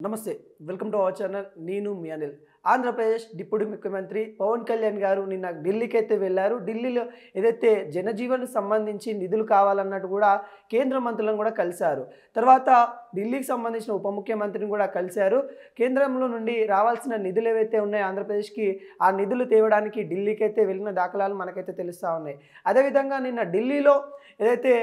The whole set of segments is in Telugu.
నమస్తే. Welcome to our channel. నేను మీ అనిల్. ఆంధ్రప్రదేశ్ డిప్యూటీ ముఖ్యమంత్రి పవన్ కళ్యాణ్ గారు నిన్న ఢిల్లీకైతే వెళ్లారు. ఢిల్లీలో ఏదైతే జనజీవన్‌కి సంబంధించి నిధులు కావాలన్నట్టు కూడా కేంద్ర మంత్రులను కూడా కలిశారు. తర్వాత ఢిల్లీకి సంబంధించిన ఉప ముఖ్యమంత్రిని కూడా కలిశారు. కేంద్రంలో నుండి రావాల్సిన నిధులు ఏవైతే ఉన్నాయో ఆంధ్రప్రదేశ్‌కి ఆ నిధులు తేవడానికి ఢిల్లీకైతే వెళ్ళిన దాఖలాలు మనకైతే తెలుస్తా ఉన్నాయి. అదేవిధంగా నిన్న ఢిల్లీలో ఏదైతే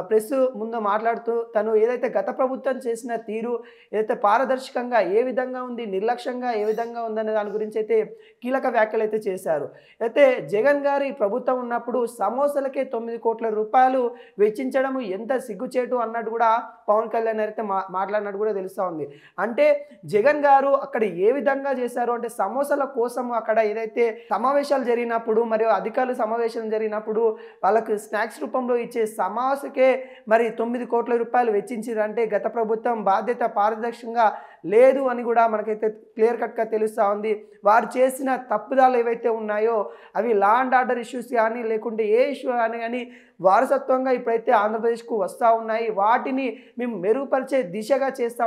ప్రెస్ ముందు మాట్లాడుతూ తను ఏదైతే గత ప్రభుత్వం చేసిన తీరు ఏదైతే పారదర్శకంగా ఏ విధంగా ఉంది, నిర్లక్ష్యంగా ఏ విధంగా ఉందనే దాని గురించి అయితే కీలక వ్యాఖ్యలు అయితే చేశారు. అయితే జగన్ గారి ప్రభుత్వం ఉన్నప్పుడు సమోసాలకే 9 కోట్ల రూపాయలు వెచ్చించడం ఎంత సిగ్గుచేటు అన్నట్టు కూడా పవన్ కళ్యాణ్ అయితే మాట్లాడినట్టు కూడా తెలుస్తూ ఉంది. అంటే జగన్ గారు అక్కడ ఏ విధంగా చేశారు అంటే సమోసాల కోసం అక్కడ ఏదైతే సమావేశాలు జరిగినప్పుడు మరియు అధికారులు సమావేశం జరిగినప్పుడు వాళ్ళకు స్నాక్స్ రూపంలో ఇచ్చే సమోసాకే మరి 9 కోట్ల రూపాయలు వెచ్చించారంటే గత ప్రభుత్వం బాధ్యత పారదర్శకంగా లేదు అని కూడా మనకైతే క్లియర్ కట్గా తెలుస్తూ ఉంది. వారు చేసిన తప్పుదాలు ఏవైతే ఉన్నాయో అవి లా అండ్ ఆర్డర్ ఇష్యూస్ కానీ లేకుంటే ఏ ఇష్యూ కానీ వారసత్వంగా ఇప్పుడైతే ఆంధ్రప్రదేశ్కు వస్తూ ఉన్నాయి. వాటిని మేము మెరుగుపరిచే దిశగా చేస్తూ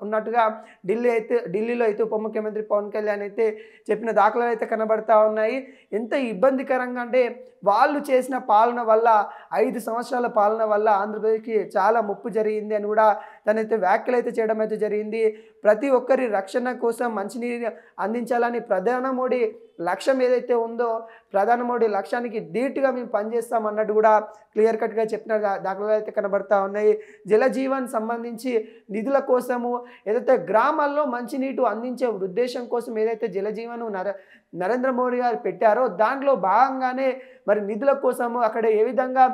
ఉన్నట్టుగా ఢిల్లీలో అయితే ఉప ముఖ్యమంత్రి పవన్ కళ్యాణ్ అయితే చెప్పిన దాఖలాలు అయితే కనబడతా ఉన్నాయి. ఎంత ఇబ్బందికరంగా అంటే వాళ్ళు చేసిన పాలన వల్ల 5 సంవత్సరాల పాలన వల్ల ఆంధ్రప్రదేశ్కి చాలా ముప్పు జరిగింది అని కూడా తనైతే వ్యాఖ్యలు అయితే చేయడం అయితే జరిగింది. ప్రతి ఒక్కరి రక్షణ కోసం మంచినీరు అందించాలని ప్రధాని మోడీ లక్ష్యం ఏదైతే ఉందో ప్రధాని మోడీ లక్ష్యానికి ధీటుగా మేము పనిచేస్తాం అన్నట్టు కూడా క్లియర్ కట్గా చెప్పిన దాఖలాలు అయితే కనబడతా ఉన్నాయి. జలజీవన్ సంబంధించి నిధుల కోసము ఏదైతే గ్రామాల్లో మంచినీటి అందించే ఉద్దేశం కోసం ఏదైతే జలజీవన్ నరేంద్ర మోడీ గారు పెట్టారో దాంట్లో భాగంగానే మరి నిధుల కోసము అక్కడ ఏ విధంగా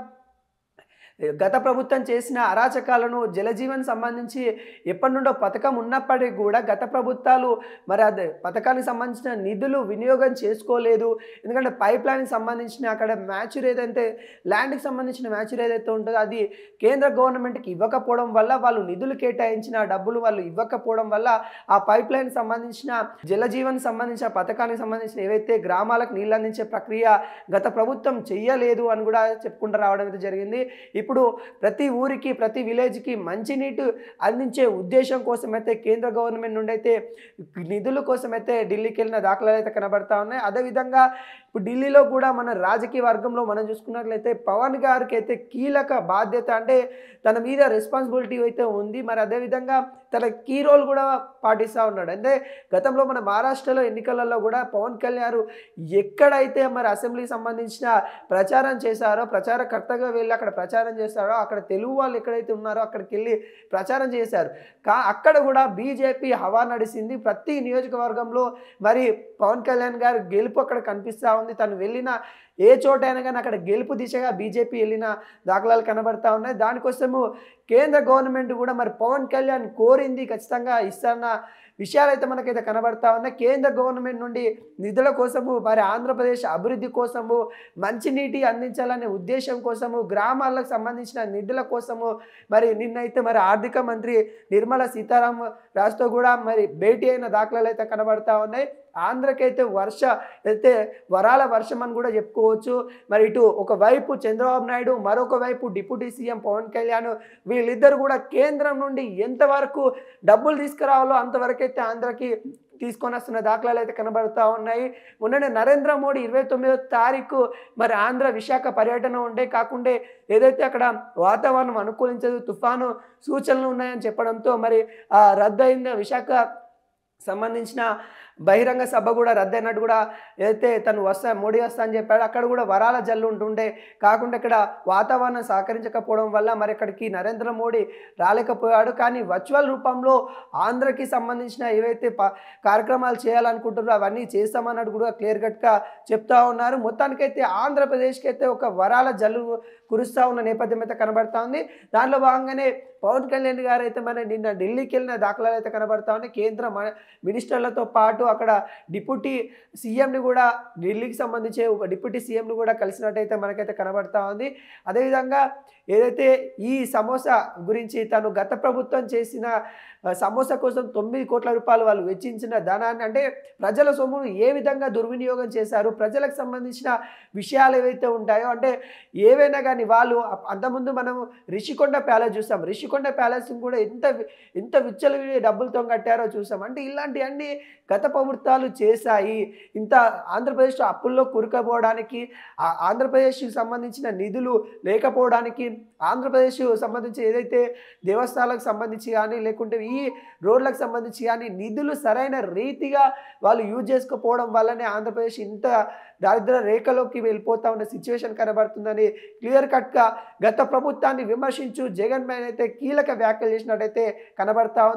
గత ప్రభుత్వం చేసిన అరాచకాలను జలజీవన్ సంబంధించి ఎప్పటి నుండో పథకం ఉన్నప్పటికీ కూడా గత ప్రభుత్వాలు మరి అదే పథకానికి సంబంధించిన నిధులు వినియోగం చేసుకోలేదు. ఎందుకంటే పైప్ లైన్కి సంబంధించిన అక్కడ మ్యాచ్యూర్ ఏదైతే ల్యాండ్కి సంబంధించిన మ్యాచ్యూర్ ఏదైతే ఉంటుందో అది కేంద్ర గవర్నమెంట్కి ఇవ్వకపోవడం వల్ల వాళ్ళు నిధులు కేటాయించిన డబ్బులు వాళ్ళు ఇవ్వకపోవడం వల్ల ఆ పైప్ లైన్ సంబంధించిన జలజీవన్ సంబంధించిన పథకానికి సంబంధించిన ఏవైతే గ్రామాలకు నీళ్ళు అందించే ప్రక్రియ గత ప్రభుత్వం చెయ్యలేదు అని కూడా చెప్పుకుంటూ రావడం అయితే జరిగింది. ఇప్పుడు ప్రతి ఊరికి ప్రతి విలేజ్కి మంచినీటి అందించే ఉద్దేశం కోసం అయితే కేంద్ర గవర్నమెంట్ నుండి అయితే నిధుల కోసం అయితే ఢిల్లీకి వెళ్ళిన దాఖలాలు అయితే కనబడతా ఉన్నాయి. అదేవిధంగా ఇప్పుడు ఢిల్లీలో కూడా మన రాజకీయ వర్గంలో మనం చూసుకున్నట్లయితే పవన్ గారికి అయితే కీలక బాధ్యత అంటే తన మీద రెస్పాన్సిబిలిటీ అయితే ఉంది. మరి అదేవిధంగా తన కీ రోల్ కూడా పాటిస్తూ ఉన్నాడు. అంటే గతంలో మన మహారాష్ట్రలో ఎన్నికలలో కూడా పవన్ కళ్యాణ్ ఎక్కడైతే మరి అసెంబ్లీకి సంబంధించిన ప్రచారం చేశారో ప్రచారకర్తగా వెళ్ళి అక్కడ ప్రచారం చేశారో అక్కడ తెలుగు వాళ్ళు ఎక్కడైతే ఉన్నారో అక్కడికి వెళ్ళి ప్రచారం చేశారు. అక్కడ కూడా బీజేపీ హవా నడిచింది. ప్రతి నియోజకవర్గంలో మరి పవన్ కళ్యాణ్ గారు గెలుపు అక్కడ కనిపిస్తూ ఉంది. తను వెళ్ళిన ఏ చోటైనా కానీ అక్కడ గెలుపు దిశగా బీజేపీ వెళ్ళిన దాఖలాలు కనబడతా ఉన్నాయి. దానికోసము కేంద్ర గవర్నమెంట్ కూడా మరి పవన్ కళ్యాణ్ కోరింది ఖచ్చితంగా ఇస్తున్న విషయాలు అయితే మనకైతే కనబడతా ఉన్నాయి. కేంద్ర గవర్నమెంట్ నుండి నిధుల కోసము మరి ఆంధ్రప్రదేశ్ అభివృద్ధి కోసము మంచినీటి అందించాలనే ఉద్దేశం కోసము గ్రామాలకు సంబంధించిన నిధుల కోసము మరి నిన్నైతే మరి ఆర్థిక మంత్రి నిర్మలా సీతారామన్ రాజుతో కూడా మరి భేటీ అయిన దాఖలాలు అయితే కనబడతా ఉన్నాయి. ఆంధ్రకైతే అయితే వరాల వర్షం అని కూడా చెప్పుకోవచ్చు. మరి ఇటు ఒకవైపు చంద్రబాబు నాయుడు మరొక వైపు డిప్యూటీ సీఎం పవన్ కళ్యాణ్ వీళ్ళిద్దరు కూడా కేంద్రం నుండి ఎంతవరకు డబ్బులు తీసుకురావాలో అంతవరకు అయితే ఆంధ్రకి తీసుకొని వస్తున్న దాఖలాలు అయితే కనబడుతూ ఉన్నాయి. మొన్ననే నరేంద్ర మోడీ 29వ తారీఖు మరి ఆంధ్ర విశాఖ పర్యటన ఉండే కాకుండా ఏదైతే అక్కడ వాతావరణం అనుకూలించదు తుఫాను సూచనలు ఉన్నాయని చెప్పడంతో మరి రద్దయింది. విశాఖ సంబంధించిన బహిరంగ సభ కూడా రద్దయినట్టు కూడా ఏదైతే తను మోడీ వస్తా అని చెప్పాడు. అక్కడ కూడా వరాల జల్లు ఉంటుండే కాకుండా ఇక్కడ వాతావరణం సహకరించకపోవడం వల్ల మరి అక్కడికి నరేంద్ర మోడీ రాలేకపోయాడు. కానీ వర్చువల్ రూపంలో ఆంధ్రకి సంబంధించిన ఏవైతే కార్యక్రమాలు చేయాలనుకుంటున్నారో అవన్నీ చేస్తామన్నట్టు కూడా క్లియర్ కట్గా చెప్తా ఉన్నారు. మొత్తానికైతే ఆంధ్రప్రదేశ్కి అయితే ఒక వరాల జల్లు కురుస్తూ ఉన్న నేపథ్యం అయితే కనబడతా ఉంది. దానిలో భాగంగానే పవన్ కళ్యాణ్ గారు అయితే మరి నిన్న ఢిల్లీకి వెళ్ళిన దాఖలాలు అయితే కనబడతా ఉన్నాయి. కేంద్ర మినిస్టర్లతో పాటు అక్కడ డిప్యూటీ సీఎంని కూడా ఢిల్లీకి సంబంధించి ఒక డిప్యూటీ సీఎంని కూడా కలిసినట్టయితే మనకైతే కనబడతా ఉంది. అదేవిధంగా ఏదైతే ఈ సమోసా గురించి తను గత ప్రభుత్వం చేసిన సమోసా కోసం 9 కోట్ల రూపాయలు వాళ్ళు వెచ్చించిన ధనాన్ని అంటే ప్రజల సొమ్మును ఏ విధంగా దుర్వినియోగం చేశారు, ప్రజలకు సంబంధించిన విషయాలు ఏవైతే ఉంటాయో అంటే ఏవైనా కానీ వాళ్ళు అంతకుముందు మనం రిషికొండ ప్యాలెస్ చూసాం. రిషికొండ ప్యాలెస్ని కూడా ఎంత విచ్చలవిడి డబ్బులతో కట్టారో చూసాం. అంటే ఇలాంటివన్నీ గత ప్రభుత్వాలు చేశాయి. ఇంత ఆంధ్రప్రదేశ్‌లో అప్పుల్లో కూరుకుపోవడానికి, ఆంధ్రప్రదేశ్‌కి సంబంధించిన నిధులు లేకపోవడానికి, ఆంధ్రప్రదేశ్ సంబంధించి ఏదైతే దేవస్థానాలకు సంబంధించి గానీ, లేకుంటే ఈ రోడ్లకు సంబంధించి గానీ నిధులు సరైన రీతిగా వాళ్ళు యూజ్ చేసుకోకపోవడం వల్లనే ఆంధ్రప్రదేశ్ ఇంత దారిద్ర రేఖలోకి వెళ్ళిపోతా ఉన్న సిచ్యువేషన్ కనబడుతుందని క్లియర్ కట్‌గా గత ప్రభుత్వాన్ని విమర్శించు జగన్ పైన అయితే కీలక వ్యాఖ్యలు చేసినట్టయితే కనబడతా ఉంది.